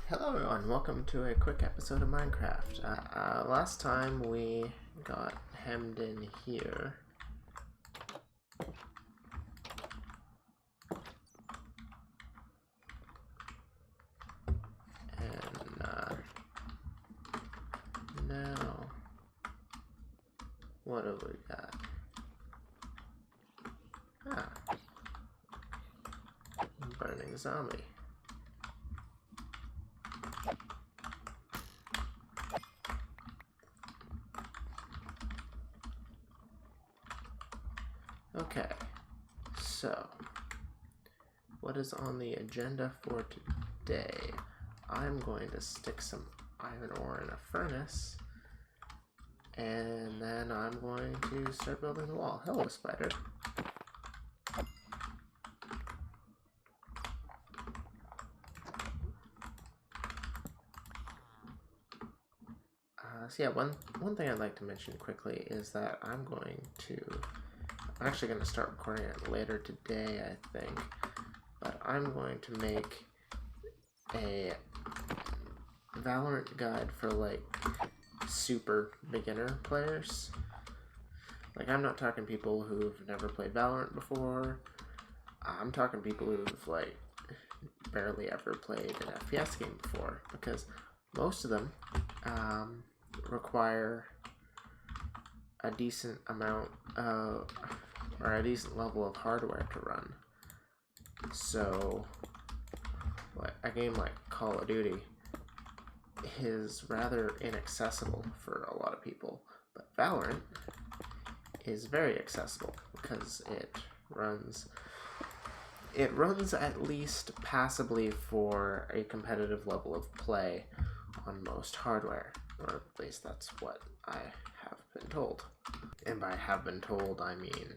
Hello everyone, welcome to a quick episode of Minecraft. Last time we got hemmed in here. And now, what have we got? Burning zombie. Okay, so what is on the agenda for today? I'm going to stick some iron ore in a furnace, and then I'm going to start building the wall. Hello, spider. So yeah, one thing I'd like to mention quickly is that I'm actually going to start recording it later today, I think, but I'm going to make a Valorant guide for like super beginner players. Like, I'm not talking people who've never played Valorant before. I'm talking people who've like barely ever played an FPS game before, because most of them require a decent amount of, or a decent level of hardware to run. So like a game like Call of Duty is rather inaccessible for a lot of people, but Valorant is very accessible because it runs at least passably for a competitive level of play on most hardware, or at least that's what I have been told. And by have been told, I mean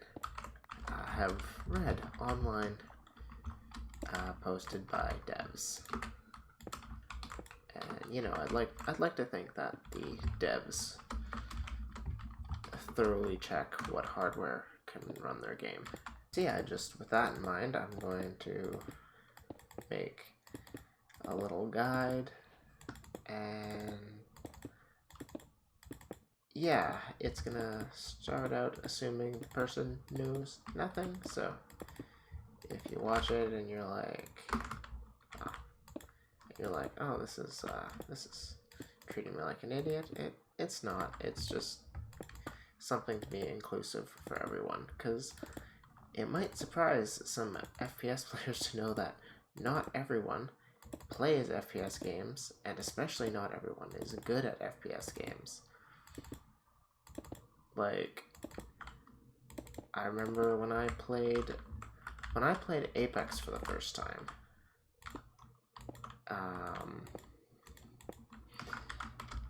I have read online posted by devs. And you know, I'd like to think that the devs thoroughly check what hardware can run their game. So yeah, just with that in mind, I'm going to make a little guide, and yeah, it's gonna start out assuming the person knows nothing, so if you watch it and you're like, oh, this is treating me like an idiot, it's not. It's just something to be inclusive for everyone, because it might surprise some FPS players to know that not everyone plays FPS games, and especially not everyone is good at FPS games. Like, I remember when I played Apex for the first time.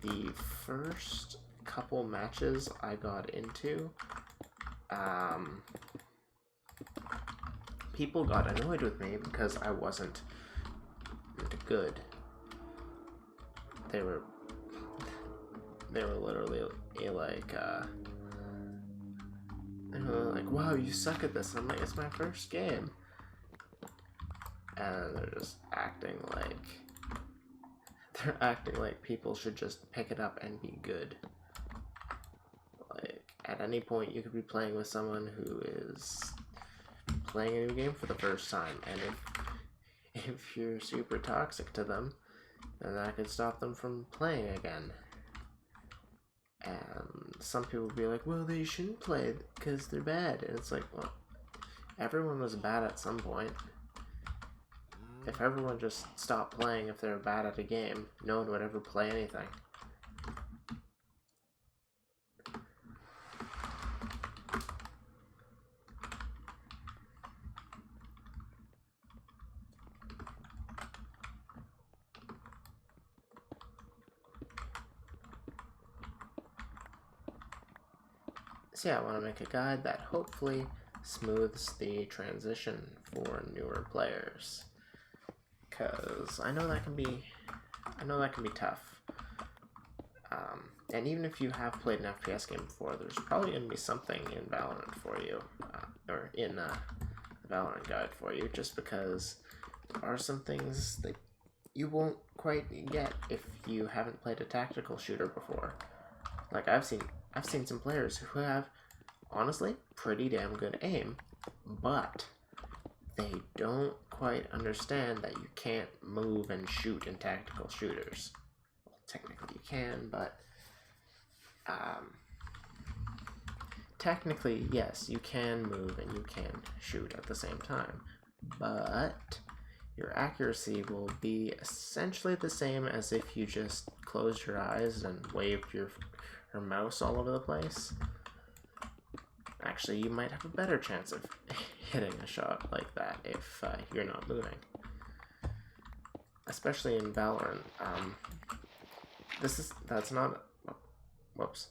The first couple matches I got into, people got annoyed with me because I wasn't good. They were literally like, wow, you suck at this. And I'm like, it's my first game. And they're just acting like people should just pick it up and be good. Like, at any point you could be playing with someone who is playing a new game for the first time, and if you're super toxic to them, then that could stop them from playing again. And some people would be like, well, they shouldn't play because they're bad. And it's like, well, everyone was bad at some point. If everyone just stopped playing if they're bad at a game, no one would ever play anything. So yeah, I want to make a guide that hopefully smooths the transition for newer players, because I know that can be tough. And even if you have played an FPS game before, there's probably going to be something in Valorant for you, or in the Valorant guide for you, just because there are some things that you won't quite get if you haven't played a tactical shooter before. Like I've seen some players who have honestly pretty damn good aim, but they don't quite understand that you can't move and shoot in tactical shooters. Well, technically you can, but technically, yes, you can move and you can shoot at the same time, but your accuracy will be essentially the same as if you just closed your eyes and waved your mouse all over the place. Actually, you might have a better chance of hitting a shot like that if you're not moving. Especially in Valorant. Whoops.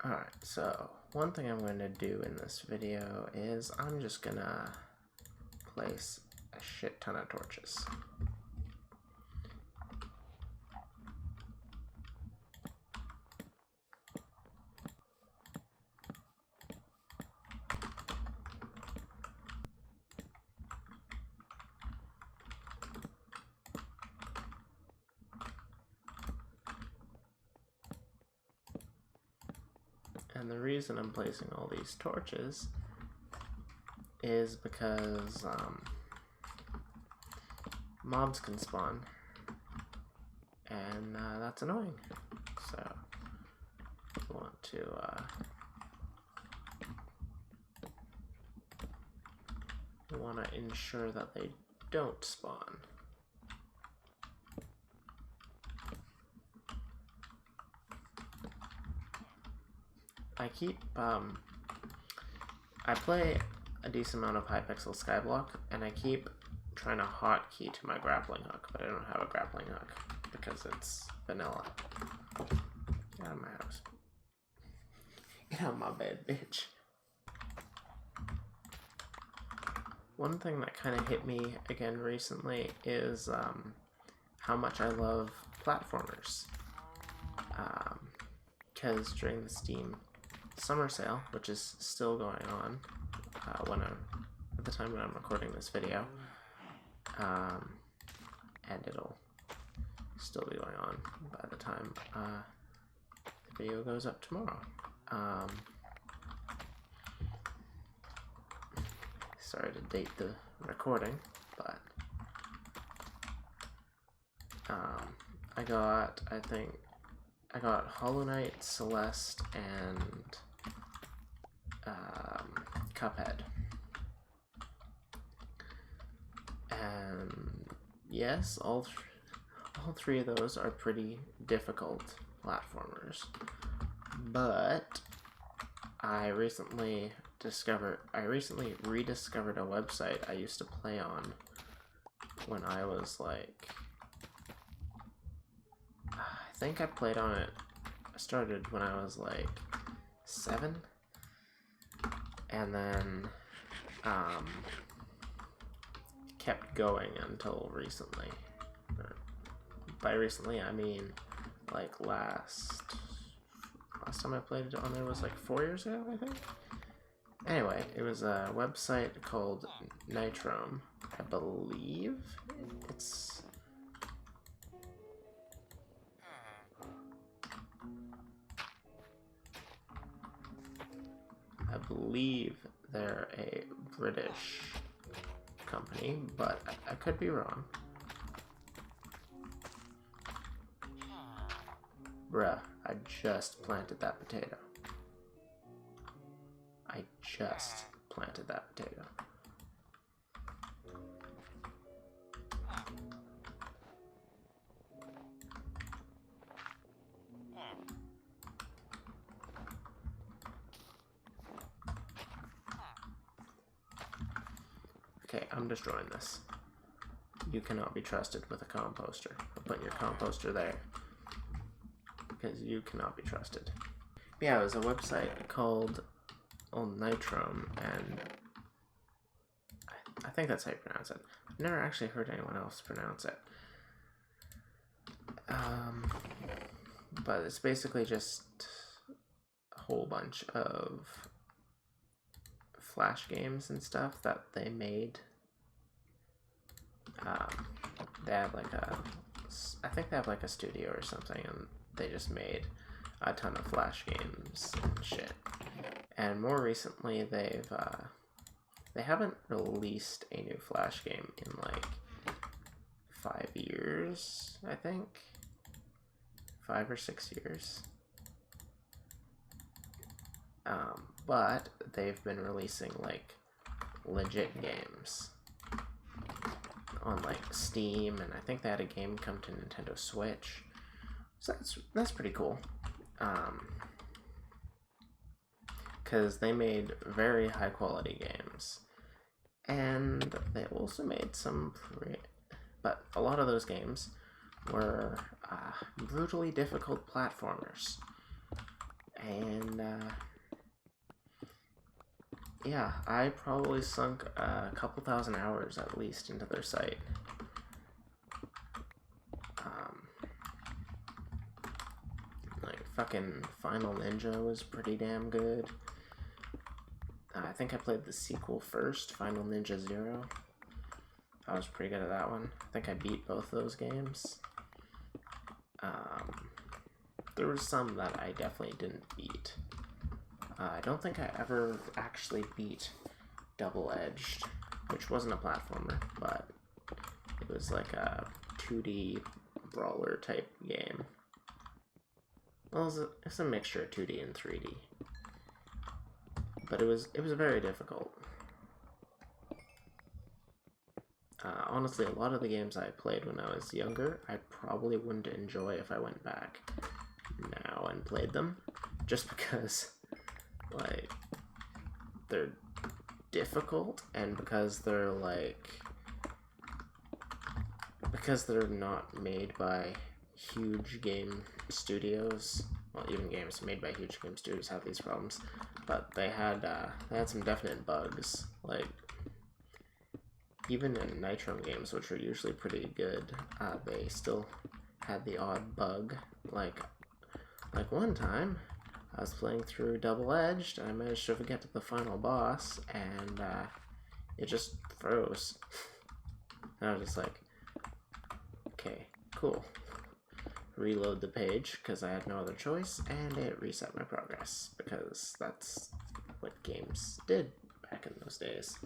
Alright, so one thing I'm going to do in this video is I'm just gonna place a shit ton of torches. And the reason I'm placing all these torches is because mobs can spawn, and that's annoying. So I want to ensure that they don't spawn. I play a decent amount of Hypixel Skyblock, and I keep trying to hotkey to my grappling hook, but I don't have a grappling hook because it's vanilla. Get out of my house. Get out of my bed, bitch. One thing that kind of hit me again recently is how much I love platformers. Because during the Steam summer sale, which is still going on at the time when I'm recording this video, and it'll still be going on by the time the video goes up tomorrow. Sorry to date the recording, but I got Hollow Knight, Celeste, and Cuphead. And yes, all three of those are pretty difficult platformers. But I recently rediscovered a website I used to play on when I was like, I think I played on it, I started when I was like 7, and then kept going until recently. By recently I mean like last time I played it on there was like 4 years ago, I think. Anyway, it was a website called Nitrome, I believe. I believe they're a British company, but I could be wrong. Bruh, I just planted that potato. I just planted that potato. Okay, I'm destroying this. You cannot be trusted with a composter. I'm putting your composter there, because you cannot be trusted. Yeah, it was a website called Nitrome, and I think that's how you pronounce it. I've never actually heard anyone else pronounce it. But it's basically just a whole bunch of Flash games and stuff that they made They have like I think they have like a studio or something, and they just made a ton of Flash games and shit. And more recently, they haven't released a new Flash game in like 5 years, I think. 5 or 6 years. But they've been releasing like legit games on like Steam, and I think they had a game come to Nintendo Switch. So that's pretty cool. Because they made very high quality games, and they also made some but a lot of those games were brutally difficult platformers. And yeah, I probably sunk a couple thousand hours at least into their site. Like fucking Final Ninja was pretty damn good. I think I played the sequel first, Final Ninja Zero. I was pretty good at that one. I think I beat both those games. There was some that I definitely didn't beat. I don't think I ever actually beat Double Edged, which wasn't a platformer, but it was like a 2D brawler type game. Well, it's a mixture of 2D and 3D. But it was very difficult. Honestly, a lot of the games I played when I was younger, I probably wouldn't enjoy if I went back now and played them, just because, like, they're difficult, and because they're not made by huge game studios. Well, even games made by huge game studios have these problems, but they had some definite bugs. Like, even in Nitrom games, which are usually pretty good, they still had the odd bug. Like one time, I was playing through Double Edged, and I managed to get to the final boss, and it just froze. And I was just like, okay, cool. Reload the page, because I had no other choice, and it reset my progress, because that's what games did back in those days.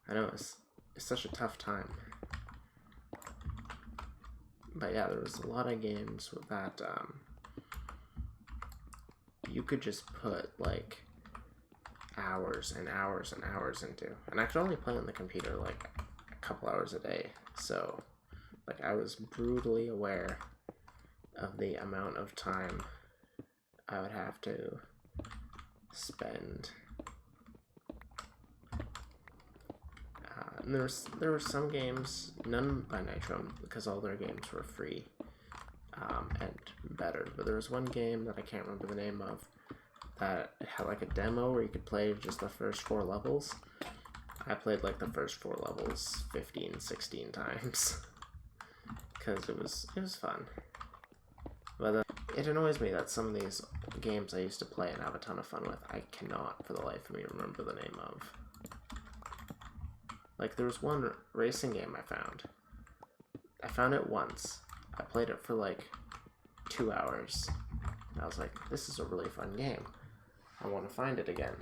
I know, it's such a tough time. But yeah, there was a lot of games with that you could just put like hours and hours and hours into. And I could only play on the computer like a couple hours a day. So like I was brutally aware of the amount of time I would have to spend. And there were some games, none by Nitrom, because all their games were free and better. But there was one game that I can't remember the name of that had like a demo where you could play just the first 4 levels. I played like the first 4 levels 15, 16 times because it was fun. But it annoys me that some of these games I used to play and have a ton of fun with, I cannot for the life of me remember the name of. Like, there was one racing game I found. I found it once. I played it for like 2 hours. And I was like, this is a really fun game. I want to find it again.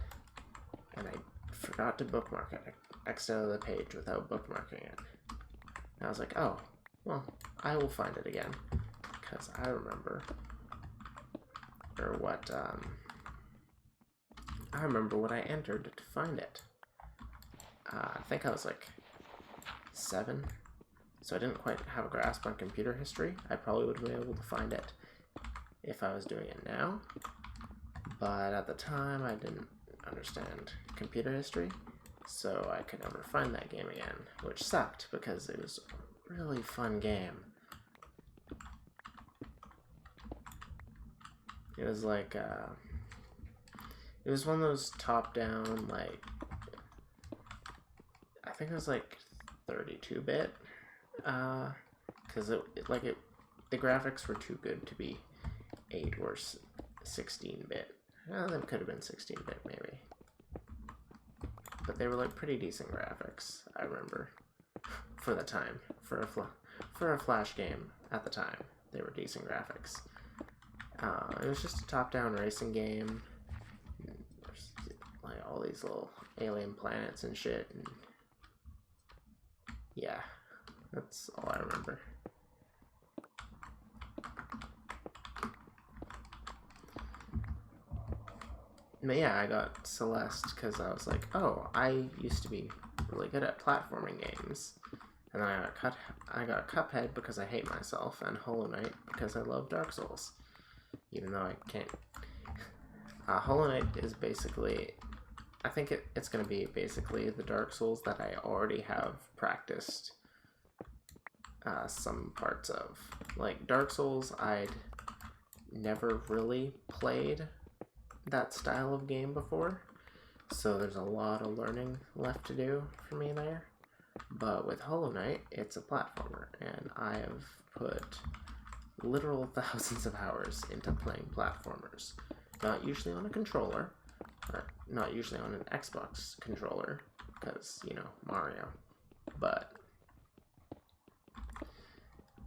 And I forgot to bookmark it. I exited the page without bookmarking it. And I was like, oh, well, I will find it again. Because I remember. Or what, I remember what I entered to find it. I think I was like 7, so I didn't quite have a grasp on computer history. I probably would have been able to find it if I was doing it now, but at the time I didn't understand computer history, so I could never find that game again, which sucked because it was a really fun game. It was like, it was one of those top-down, like, I think it was like 32-bit, because the graphics were too good to be 8 or 16-bit. Well, them could have been 16-bit maybe. they were like pretty decent graphics, I remember, for the time. For a Flash game at the time, they were decent graphics. It was just a top-down racing game. There's like all these little alien planets and shit. And yeah, that's all I remember. But yeah, I got Celeste because I was like, oh, I used to be really good at platforming games. And then I got Cuphead because I hate myself, and Hollow Knight because I love Dark Souls. Even though I can't. Hollow Knight is basically, I think it's going to be basically the Dark Souls that I already have practiced some parts of. Like, Dark Souls, I'd never really played that style of game before, so there's a lot of learning left to do for me there. But with Hollow Knight, it's a platformer, and I have put literal thousands of hours into playing platformers. Not usually on a controller, or not usually on an Xbox controller, because, you know, Mario. But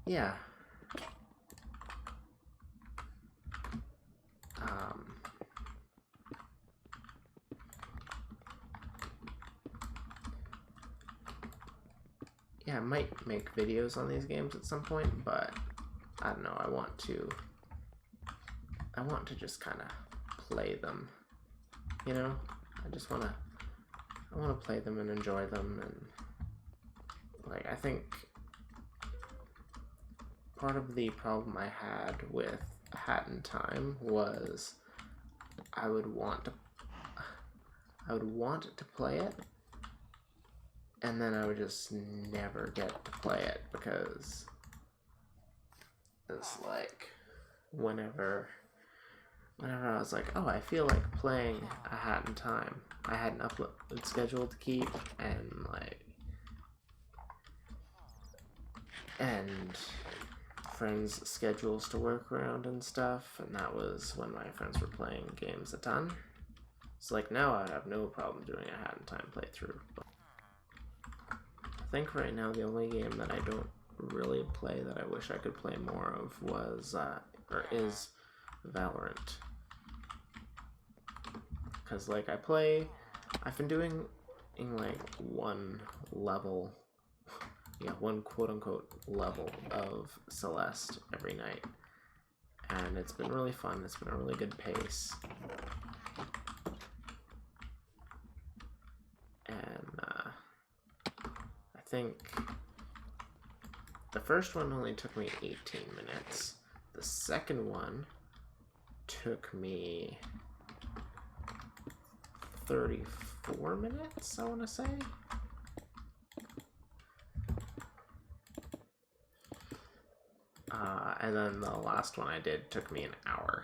yeah. Yeah, I might make videos on these games at some point, but I don't know, I want to just kind of play them, you know? I want to play them and enjoy them, and like, I think part of the problem I had with Hat in Time was I would want to play it, and then I would just never get to play it because it's like whenever I was like, oh, I feel like playing a Hat in Time, I had an upload schedule to keep, and friends' schedules to work around and stuff, and that was when my friends were playing games a ton. So like now I have no problem doing a Hat in Time playthrough. I think right now the only game that I don't really play that I wish I could play more of is Valorant. Because like I've been doing in like one quote-unquote level of Celeste every night, and it's been really fun. It's been a really good pace, and I think the first one only took me 18 minutes. The second one took me 34 minutes, I want to say. And then the last one I did took me an hour.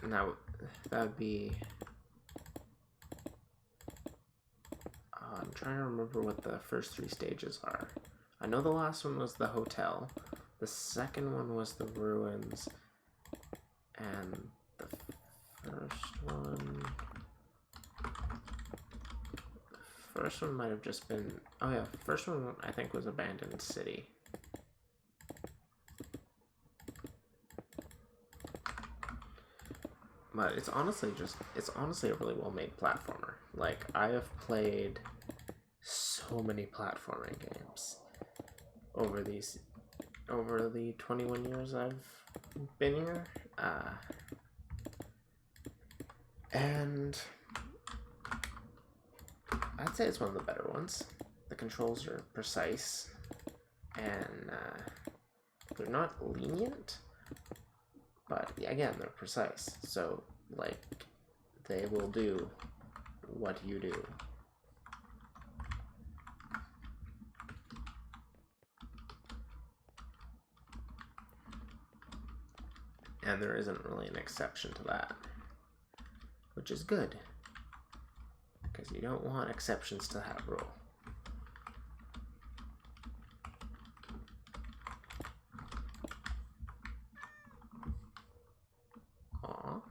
And that would be... I'm trying to remember what the first 3 stages are. I know the last one was the hotel. The second one was the ruins. And the first one... First one might have just been... Oh yeah, first one I think was Abandoned City. But it's honestly a really well-made platformer. Like, I have played so many platforming games over the 21 years I've been here. And I'd say it's one of the better ones. The controls are precise, and they're not lenient, but again, they're precise. So, like, they will do what you do. And there isn't really an exception to that, which is good, because you don't want exceptions to that rule. Aww.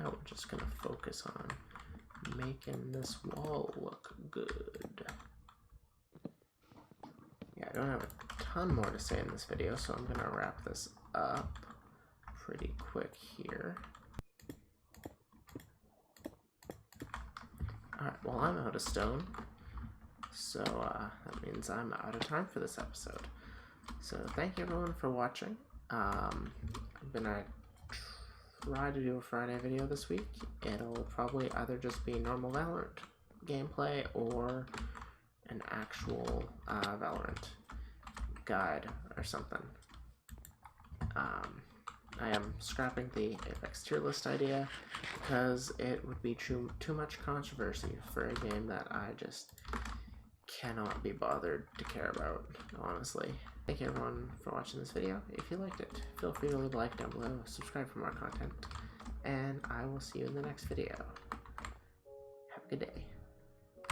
now we're just gonna focus on making this wall look good. Yeah, I don't have a ton more to say in this video, so I'm gonna wrap this up pretty quick here. Alright, well, I'm out of stone, so that means I'm out of time for this episode. So thank you everyone for watching. I'm gonna try to do a Friday video this week. It'll probably either just be normal Valorant gameplay or an actual Valorant guide or something. I am scrapping the Apex tier list idea because it would be too much controversy for a game that I just cannot be bothered to care about, honestly. Thank you everyone for watching this video. If you liked it, feel free to leave a like down below, subscribe for more content, and I will see you in the next video. Have a good day.